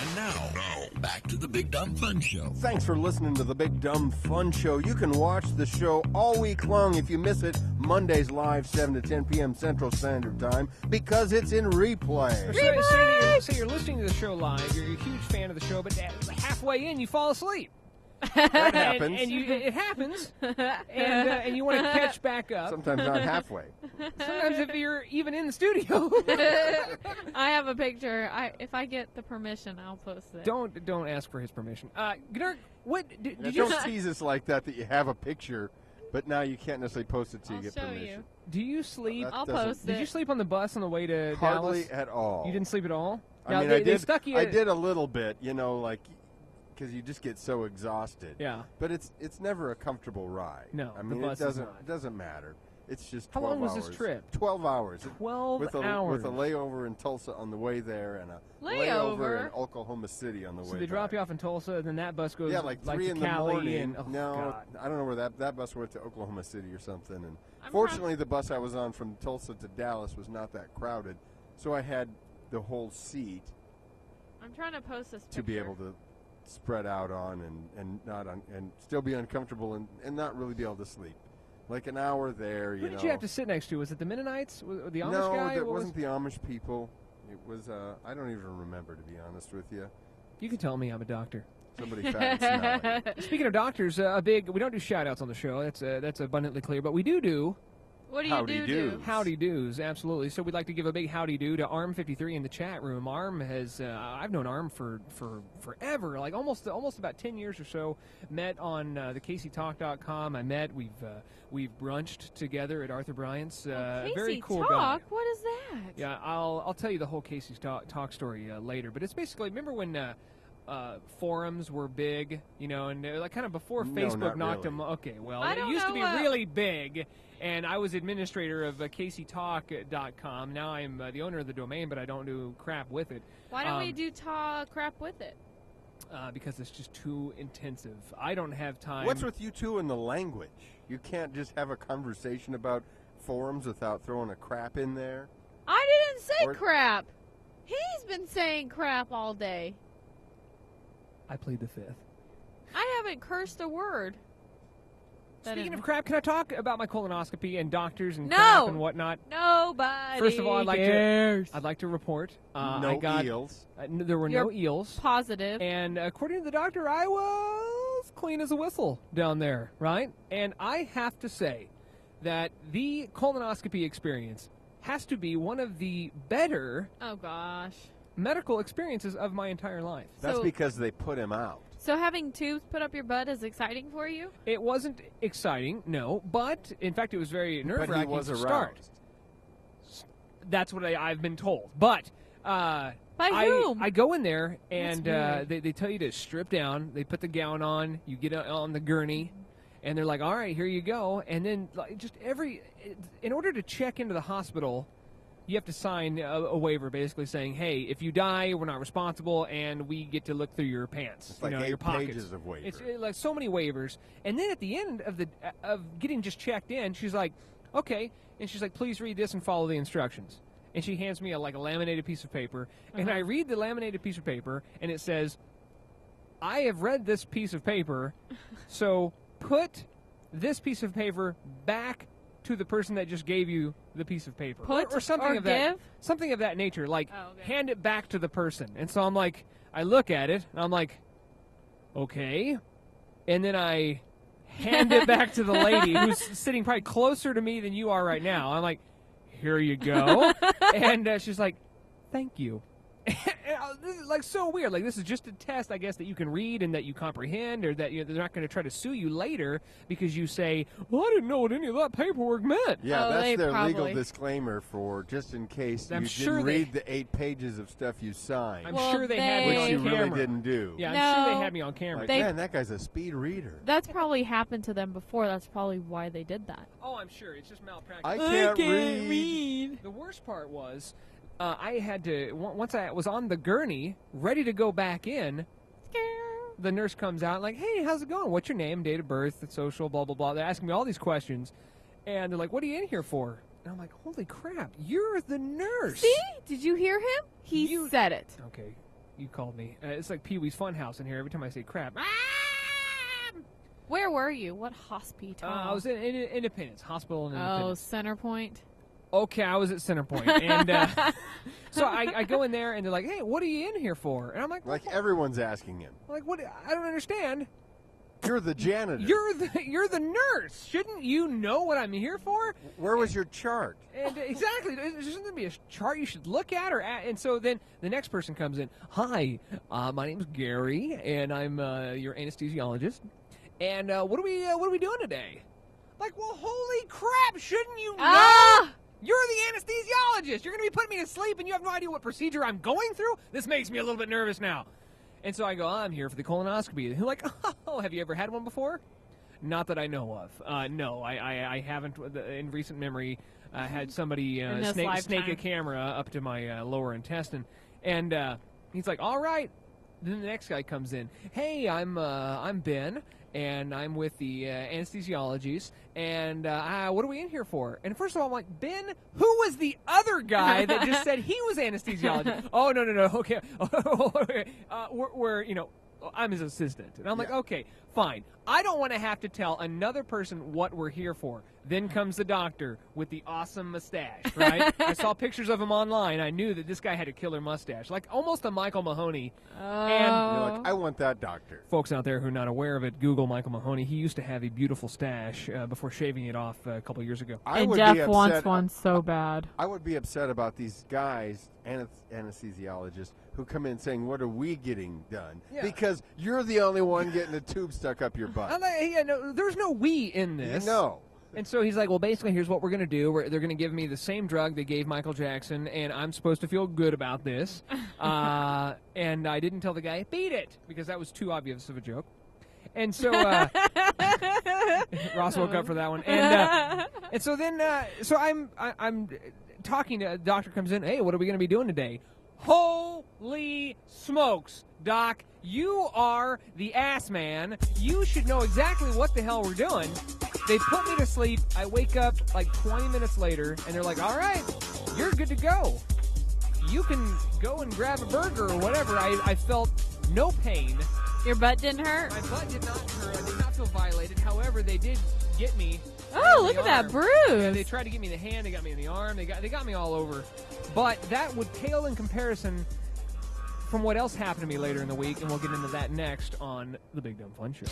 And now, back to the Big Dumb Fun Show. Thanks for listening to the Big Dumb Fun Show. You can watch the show all week long. If you miss it, Mondays live, 7 to 10 p.m. Central Standard Time, because it's in replay. Say you're listening to the show live, you're a huge fan of the show, but halfway in, you fall asleep. That happens. It happens, and you want to catch back up. Sometimes not halfway. Sometimes if you're even in the studio. I have a picture. If I get the permission, I'll post it. Don't ask for his permission. Gunnar, what did you Don't tease us like that you have a picture, but now you can't necessarily post it till you get permission. You. Do you sleep? I'll post it. Did you sleep on the bus on the way to Hardly Dallas? at all. You didn't sleep at all? I mean, I did a little bit, because you just get so exhausted. Yeah. But it's never a comfortable ride. No, I mean, the bus it doesn't matter. It's just 12 hours. How long was hours. this trip? 12 hours. 12 hours. With a layover in Tulsa on the way there and a layover in Oklahoma City on the way So they drop you off in Tulsa, and then that bus goes like 3 to in Cali the morning. and, God. I don't know where that bus went to Oklahoma City or something. And fortunately, the bus I was on from Tulsa to Dallas was not that crowded, so I had the whole seat. I'm trying to post this picture. To be able to spread out on and not and still be uncomfortable and not really be able to sleep. Like an hour there, Who did you have to sit next to? Was it the Mennonites? The Amish guy? No, it wasn't the Amish people. It was, I don't even remember, to be honest with you. You can tell me, I'm a doctor. Somebody fat and smelly. Speaking of doctors, we don't do shout-outs on the show. That's abundantly clear. But we do. What do you do? Howdy doos, absolutely. So we'd like to give a big howdy do to Arm53 in the chat room. Arm has, I've known Arm for forever, like almost about 10 years or so. Met on the CaseyTalk.com. We've brunched together at Arthur Bryant's. Very cool guy. What is that? Yeah, I'll tell you the whole Casey's Talk story later. But it's basically, remember when forums were big, and like kind of before Facebook knocked them. Okay, well, it used to be really big. And I was administrator of CaseyTalk.com. Now I'm the owner of the domain, but I don't do crap with it. Why don't we do crap with it? Because it's just too intensive. I don't have time. What's with you two and the language? You can't just have a conversation about forums without throwing a crap in there? I didn't say crap. He's been saying crap all day. I plead the fifth. I haven't cursed a word. Speaking of crap, can I talk about my colonoscopy and doctors and crap and whatnot? Nobody. First of all, I'd like to report. Eels. There were no eels. Positive. And according to the doctor, I was clean as a whistle down there, right? And I have to say that the colonoscopy experience has to be one of the better medical experiences of my entire life. That's because they put him out. So having tubes put up your butt is exciting for you? It wasn't exciting, no. But, in fact, it was very nerve-wracking to start. That's what I've been told. But by whom? I go in there, and they tell you to strip down. They put the gown on. You get on the gurney. And they're like, all right, here you go. And then in order to check into the hospital, you have to sign a waiver basically saying, hey, if you die, we're not responsible, and we get to look through your pants, it's like your pockets. Pages of waivers. It's like so many waivers. And then at the end of getting just checked in, she's like, okay. And she's like, please read this and follow the instructions. And she hands me a laminated piece of paper. And I read the laminated piece of paper, and it says, I have read this piece of paper, so put this piece of paper back to the person that just gave you the piece of paper, or something of that nature. Like hand it back to the person. And so I'm like, I look at it and I'm like, okay, and then I hand it back to the lady who's sitting probably closer to me than you are right now. I'm like, here you go, and she's like, thank you. This is like so weird. Like this is just a test, I guess, that you can read and that you comprehend, or that they're not going to try to sue you later because you say, "Well, I didn't know what any of that paperwork meant." Yeah, that's their legal disclaimer for just in case you didn't read the 8 pages of stuff you signed. I'm sure they had me on camera. Which you really didn't do. Yeah, I'm sure they had me on camera. Like, man, that guy's a speed reader. That's probably happened to them before. That's probably why they did that. Oh, I'm sure it's just malpractice. I can't read. The worst part was. I had to, once I was on the gurney, ready to go back in, the nurse comes out like, hey, how's it going? What's your name, date of birth, social, blah, blah, blah. They're asking me all these questions. And they're like, what are you in here for? And I'm like, holy crap, you're the nurse. See? Did you hear him? He said it. Okay, you called me. It's like Pee-wee's Funhouse in here every time I say crap. Ah! Where were you? What hospital? I was in Independence, hospital in Independence. Oh, Centerpoint. Okay, I was at Centerpoint. And so I go in there, and they're like, hey, what are you in here for? And I'm like, everyone's asking him. Like, what? I don't understand. You're the janitor. You're the nurse. Shouldn't you know what I'm here for? Where was your chart? And exactly. Shouldn't there be a chart you should look at? And so then the next person comes in. Hi, my name's Gary, and I'm your anesthesiologist. And what are we doing today? Like, well, holy crap! Shouldn't you know? You're the anesthesiologist. You're going to be putting me to sleep, and you have no idea what procedure I'm going through? This makes me a little bit nervous now. And so I go, I'm here for the colonoscopy. And they're like, oh, have you ever had one before? Not that I know of. No, I haven't. In recent memory, had somebody snake a camera up to my lower intestine. And he's like, all right. Then the next guy comes in. Hey, I'm Ben. And I'm with the anesthesiologists, and what are we in here for? And first of all, I'm like, Ben, who was the other guy that just said he was anesthesiologist? Oh, no, okay. I'm his assistant. And I'm like, okay, fine. I don't want to have to tell another person what we're here for. Then comes the doctor with the awesome mustache, right? I saw pictures of him online. I knew that this guy had a killer mustache, like almost a Michael Mahoney. And you're like, I want that doctor. Folks out there who are not aware of it, Google Michael Mahoney. He used to have a beautiful stash before shaving it off a couple years ago. And Jeff wants one so bad. I would be upset about these guys, anesthesiologists, who come in saying, what are we getting done? Yeah. Because you're the only one getting a tube stuck up your butt. I'm like, no, there's no we in this. No. And so he's like, well, basically, here's what we're going to do. They're going to give me the same drug they gave Michael Jackson, and I'm supposed to feel good about this. And I didn't tell the guy, beat it, because that was too obvious of a joke. And so Ross woke up for that one. And so then, I'm talking to, the doctor comes in, hey, what are we going to be doing today? Holy smokes, Doc, you are the ass man. You should know exactly what the hell we're doing. They put me to sleep. I wake up like 20 minutes later, and they're like, all right, you're good to go. You can go and grab a burger or whatever. I felt no pain. Your butt didn't hurt? My butt did not hurt. I did not feel violated. However, they did get me. Oh, look at that bruise. Yeah, they tried to get me in the hand. They got me in the arm. They got me all over. But that would pale in comparison from what else happened to me later in the week, and we'll get into that next on The Big Dumb Fun Show.